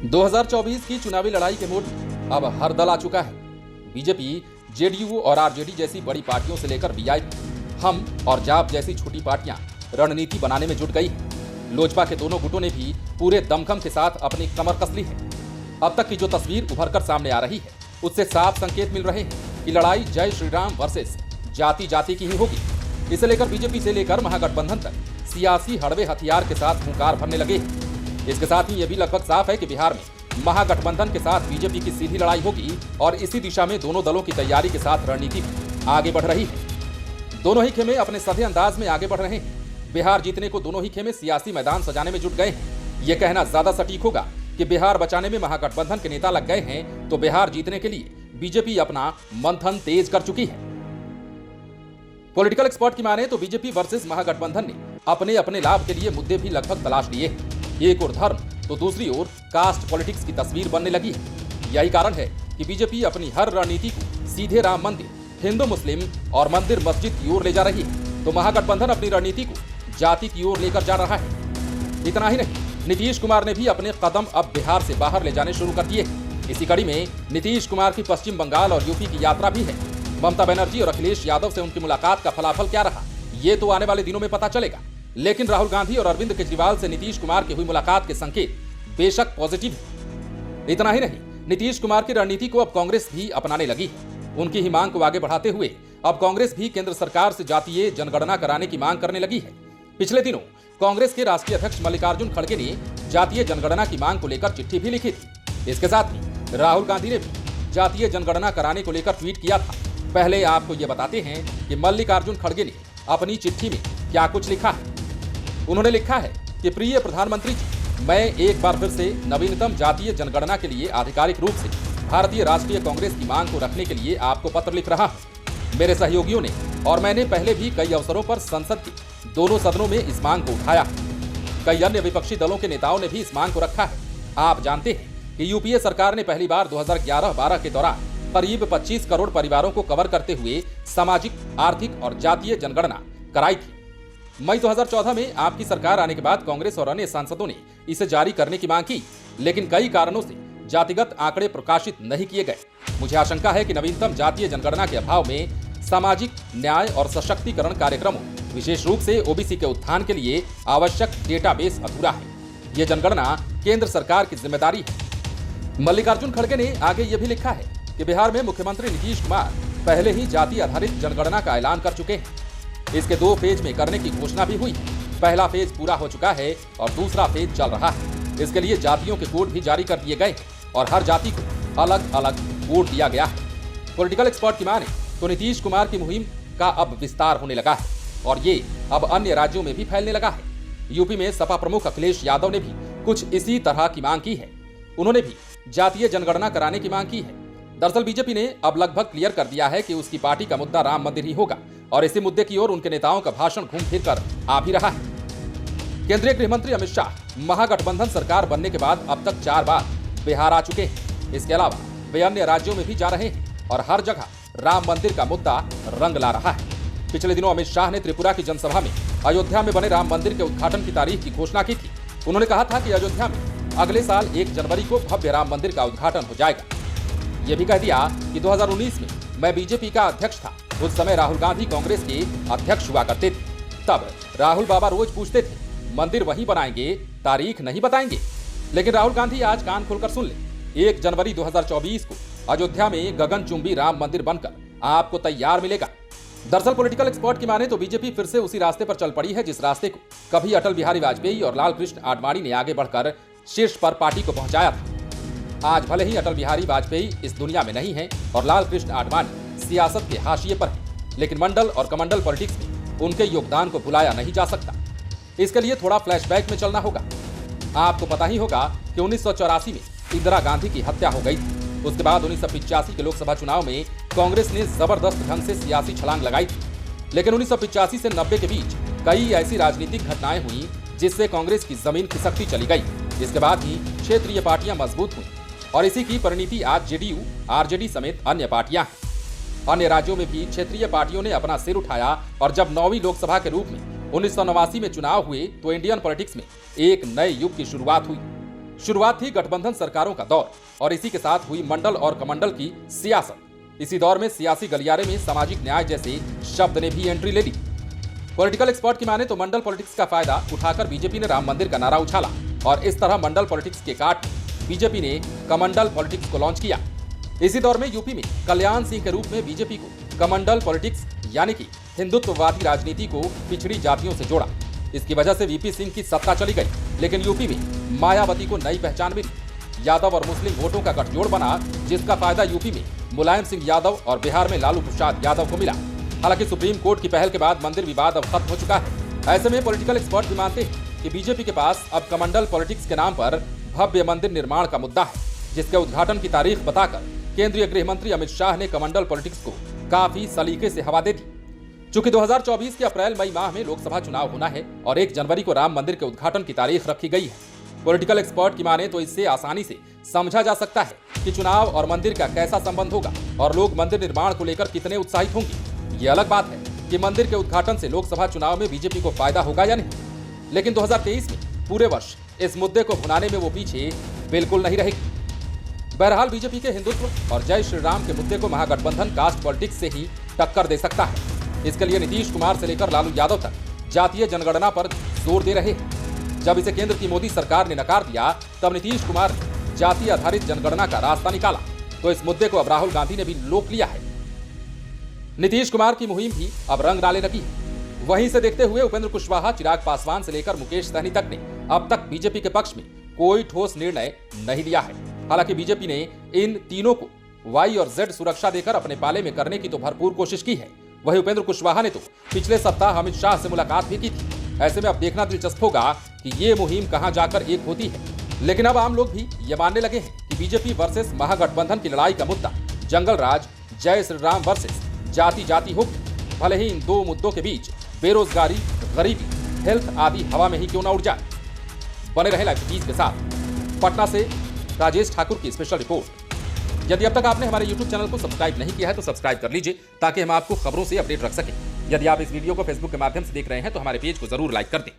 2024 की चुनावी लड़ाई के मोड में अब हर दल आ चुका है। बीजेपी, जेडीयू और आरजेडी जैसी बड़ी पार्टियों से लेकर वीआईपी, हम और जाप जैसी छोटी पार्टियां रणनीति बनाने में जुट गई है। लोजपा के दोनों गुटों ने भी पूरे दमखम के साथ अपनी कमर कस ली है। अब तक की जो तस्वीर उभर कर सामने आ रही है, उससे साफ संकेत मिल रहे हैं कि लड़ाई जय श्री राम वर्सेस जाति जाति की ही होगी। इसे लेकर बीजेपी से लेकर महागठबंधन तक सियासी हड़बे हथियार के साथ हुंकार भरने लगे हैं। इसके साथ ही यह भी लगभग साफ है कि बिहार में महागठबंधन के साथ बीजेपी की सीधी लड़ाई होगी और इसी दिशा में दोनों दलों की तैयारी के साथ रणनीति आगे बढ़ रही है। दोनों ही खेमे अपने सधे अंदाज में आगे बढ़ रहे हैं। बिहार जीतने को दोनों ही खेमे सियासी मैदान सजाने में जुट गए हैं। ये कहना ज्यादा सटीक होगा कि बिहार बचाने में महागठबंधन के नेता लग गए हैं, तो बिहार जीतने के लिए बीजेपी अपना मंथन तेज कर चुकी है। पॉलिटिकल एक्सपर्ट की माने तो बीजेपी वर्सेस महागठबंधन ने अपने अपने लाभ के लिए मुद्दे भी लगभग तलाश लिए हैं। एक ओर धर्म तो दूसरी ओर कास्ट पॉलिटिक्स की तस्वीर बनने लगी है। यही कारण है कि बीजेपी अपनी हर रणनीति को सीधे राम मंदिर, हिंदू मुस्लिम और मंदिर मस्जिद की ओर ले जा रही है, तो महागठबंधन अपनी रणनीति को जाति की ओर लेकर जा रहा है। इतना ही नहीं, नीतीश कुमार ने भी अपने कदम अब बिहार से बाहर ले जाने शुरू कर दिए। इसी कड़ी में नीतीश कुमार की पश्चिम बंगाल और यूपी की यात्रा भी है। ममता बनर्जी और अखिलेश यादव से उनकी मुलाकात का फलाफल क्या रहा, ये तो आने वाले दिनों में पता चलेगा। लेकिन राहुल गांधी और अरविंद केजरीवाल से नीतीश कुमार की हुई मुलाकात के संकेत बेशक पॉजिटिव है। इतना ही नहीं, नीतीश कुमार की रणनीति को अब कांग्रेस भी अपनाने लगी है। उनकी ही मांग को आगे बढ़ाते हुए अब कांग्रेस भी केंद्र सरकार से जातीय जनगणना कराने की मांग करने लगी है। पिछले दिनों कांग्रेस के राष्ट्रीय अध्यक्ष मल्लिकार्जुन खड़गे ने जातीय जनगणना की मांग को लेकर चिट्ठी भी लिखी थी। इसके साथ ही राहुल गांधी ने भी जातीय जनगणना कराने को लेकर ट्वीट किया था। पहले आपको ये बताते हैं कि मल्लिकार्जुन खड़गे ने अपनी चिट्ठी में क्या कुछ लिखा है। उन्होंने लिखा है कि प्रिय प्रधानमंत्री जी, मैं एक बार फिर से नवीनतम जातीय जनगणना के लिए आधिकारिक रूप से भारतीय राष्ट्रीय कांग्रेस की मांग को रखने के लिए आपको पत्र लिख रहा हूं। मेरे सहयोगियों ने और मैंने पहले भी कई अवसरों पर संसद के दोनों सदनों में इस मांग को उठाया है। कई अन्य विपक्षी दलों के नेताओं ने भी इस मांग को रखा है। आप जानते हैं कि यूपीए सरकार ने पहली बार 2011-12 के दौरान करीब 25 करोड़ परिवारों को कवर करते हुए सामाजिक, आर्थिक और जातीय जनगणना कराई थी। मई 2014 में आपकी सरकार आने के बाद कांग्रेस और अन्य सांसदों ने इसे जारी करने की मांग की, लेकिन कई कारणों से जातिगत आंकड़े प्रकाशित नहीं किए गए। मुझे आशंका है कि नवीनतम जातीय जनगणना के अभाव में सामाजिक न्याय और सशक्तिकरण कार्यक्रमों, विशेष रूप से ओबीसी के उत्थान के लिए आवश्यक डेटाबेस अधूरा है। ये जनगणना केंद्र सरकार की जिम्मेदारी है। मल्लिकार्जुन खड़गे ने आगे ये भी लिखा है कि बिहार में मुख्यमंत्री नीतीश कुमार पहले ही जाति आधारित जनगणना का ऐलान कर चुके हैं। इसके 2 फेज में करने की घोषणा भी हुई है। पहला फेज पूरा हो चुका है और दूसरा फेज चल रहा है। इसके लिए जातियों के कोड भी जारी कर दिए गए और हर जाति को अलग अलग कोड दिया गया है। पॉलिटिकल एक्सपर्ट की माने तो नीतीश कुमार की मुहिम का अब विस्तार होने लगा है और ये अब अन्य राज्यों में भी फैलने लगा है। यूपी में सपा प्रमुख अखिलेश यादव ने भी कुछ इसी तरह की मांग की है। उन्होंने भी जातीय जनगणना कराने की मांग की है। दरअसल बीजेपी ने अब लगभग क्लियर कर दिया है कि उसकी पार्टी का मुद्दा राम मंदिर ही होगा और इसी मुद्दे की ओर उनके नेताओं का भाषण घूम फिर कर आ भी रहा है। केंद्रीय गृह मंत्री अमित शाह महागठबंधन सरकार बनने के बाद अब तक 4 बार बिहार आ चुके हैं। इसके अलावा वे अन्य राज्यों में भी जा रहे हैं और हर जगह राम मंदिर का मुद्दा रंग ला रहा है। पिछले दिनों अमित शाह ने त्रिपुरा की जनसभा में अयोध्या में बने राम मंदिर के उद्घाटन की तारीख की घोषणा की थी। उन्होंने कहा था कि अयोध्या में अगले साल 1 जनवरी को भव्य राम मंदिर का उद्घाटन हो जाएगा। ये भी कह दिया कि 2019 में मैं बीजेपी का अध्यक्ष था। उस समय राहुल गांधी कांग्रेस के अध्यक्ष हुआ करते थे। तब राहुल बाबा रोज पूछते थे, मंदिर वहीं बनाएंगे, तारीख नहीं बताएंगे। लेकिन राहुल गांधी आज कान खोलकर सुन ले, 1 जनवरी 2024 को अयोध्या में गगनचुंबी राम मंदिर बनकर आपको तैयार मिलेगा। दरअसल पॉलिटिकल एक्सपर्ट की माने तो बीजेपी फिर से उसी रास्ते पर चल पड़ी है जिस रास्ते को कभी अटल बिहारी वाजपेयी और लाल कृष्ण आडवाणी ने आगे बढ़कर शीर्ष पर पार्टी को पहुंचाया था। आज भले ही अटल बिहारी वाजपेयी इस दुनिया में नहीं है और लाल कृष्ण आडवाणी सियासत के हाशिए पर है, लेकिन मंडल और कमंडल पॉलिटिक्स में उनके योगदान को भुलाया नहीं जा सकता। इसके लिए थोड़ा फ्लैशबैक में चलना होगा। आपको पता ही होगा कि 1984 में इंदिरा गांधी की हत्या हो गई थी। उसके बाद 1985 के लोकसभा चुनाव में कांग्रेस ने जबरदस्त ढंग से सियासी छलांग लगाई थी। लेकिन 1985 से 90 के बीच कई ऐसी राजनीतिक घटनाएं हुई जिससे कांग्रेस की जमीन खिसकती चली गई। इसके बाद ही क्षेत्रीय पार्टियां मजबूत हुई और इसी की परिणति आज जेडीयू, आरजेडी समेत अन्य पार्टियां हैं। अन्य राज्यों में भी क्षेत्रीय पार्टियों ने अपना सिर उठाया और जब 9वीं लोकसभा के रूप में 1989 में चुनाव हुए तो इंडियन पॉलिटिक्स में एक नए युग की शुरुआत हुई। शुरुआत थी गठबंधन सरकारों का दौर और इसी के साथ हुई मंडल और कमंडल की सियासत। इसी दौर में सियासी गलियारे में सामाजिक न्याय जैसे शब्द ने भी एंट्री ले ली। पॉलिटिकल एक्सपर्ट की माने तो मंडल पॉलिटिक्स का फायदा उठाकर बीजेपी ने राम मंदिर का नारा उछाला और इस तरह मंडल पॉलिटिक्स के काट बीजेपी ने कमंडल पॉलिटिक्स को लॉन्च किया। इसी दौर में यूपी में कल्याण सिंह के रूप में बीजेपी को कमंडल पॉलिटिक्स यानी कि हिंदुत्ववादी राजनीति को पिछड़ी जातियों से जोड़ा। इसकी वजह से वीपी सिंह की सत्ता चली गई, लेकिन यूपी में मायावती को नई पहचान मिली। यादव और मुस्लिम वोटों का गठजोड़ बना, जिसका फायदा यूपी में मुलायम सिंह यादव और बिहार में लालू प्रसाद यादव को मिला। हालांकि सुप्रीम कोर्ट की पहल के बाद मंदिर विवाद अब खत्म हो चुका है। ऐसे में पॉलिटिकल एक्सपर्ट भी मानते हैं कि बीजेपी के पास अब कमंडल पॉलिटिक्स के नाम पर भव्य मंदिर निर्माण का मुद्दा है, जिसके उद्घाटन की तारीख बताकर केंद्रीय गृह मंत्री अमित शाह ने कमंडल पॉलिटिक्स को काफी सलीके से हवा दे दी। चूंकि 2024 के अप्रैल-मई माह में लोकसभा चुनाव होना है और 1 जनवरी को राम मंदिर के उद्घाटन की तारीख रखी गई है, पॉलिटिकल एक्सपर्ट की माने तो इससे आसानी से समझा जा सकता है कि चुनाव और मंदिर का कैसा संबंध होगा और लोग मंदिर निर्माण को लेकर कितने उत्साहित होंगे। ये अलग बात है कि मंदिर के उद्घाटन से लोकसभा चुनाव में बीजेपी को फायदा होगा या नहीं, लेकिन 2023 में पूरे वर्ष इस मुद्दे को भुनाने में वो पीछे बिल्कुल नहीं रहेगी। बहरहाल बीजेपी के हिंदुत्व और जय श्री राम के मुद्दे को महागठबंधन कास्ट पॉलिटिक्स से ही टक्कर दे सकता है। इसके लिए नीतीश कुमार से लेकर लालू यादव तक जातीय जनगणना पर जोर दे रहे हैं। जब इसे केंद्र की मोदी सरकार ने नकार दिया, तब नीतीश कुमार ने जाति आधारित जनगणना का रास्ता निकाला, तो इस मुद्दे को अब राहुल गांधी ने भी लोक लिया है। नीतीश कुमार की मुहिम भी अब रंग डाले लगी है। वहीं से देखते हुए उपेंद्र कुशवाहा, चिराग पासवान से लेकर मुकेश सहनी तक ने अब तक बीजेपी के पक्ष में कोई ठोस निर्णय नहीं लिया है। हालांकि बीजेपी ने इन तीनों को वाई और जेड सुरक्षा देकर अपने पाले में करने की तो भरपूर कोशिश की है। वहीं उपेंद्र कुशवाहा ने तो पिछले सप्ताह अमित शाह से मुलाकात भी की थी। ऐसे में अब देखना दिलचस्प होगा कि ये मुहिम कहां जाकर एक होती है। लेकिन अब आम लोग भी ये मानने लगे हैं कि बीजेपी वर्सेस महागठबंधन की लड़ाई का मुद्दा जंगल राज, जय श्री राम वर्सेस जाति होगी। भले ही इन दो मुद्दों के बीच बेरोजगारी, गरीबी, हेल्थ आदि हवा में ही क्यों न उड़ जाए। बने रहे लाइव 20 के साथ। पटना से राजेश ठाकुर की स्पेशल रिपोर्ट। यदि अब तक आपने हमारे YouTube चैनल को सब्सक्राइब नहीं किया है तो सब्सक्राइब कर लीजिए, ताकि हम आपको खबरों से अपडेट रख सकें। यदि आप इस वीडियो को Facebook के माध्यम से देख रहे हैं तो हमारे पेज को जरूर लाइक कर दें।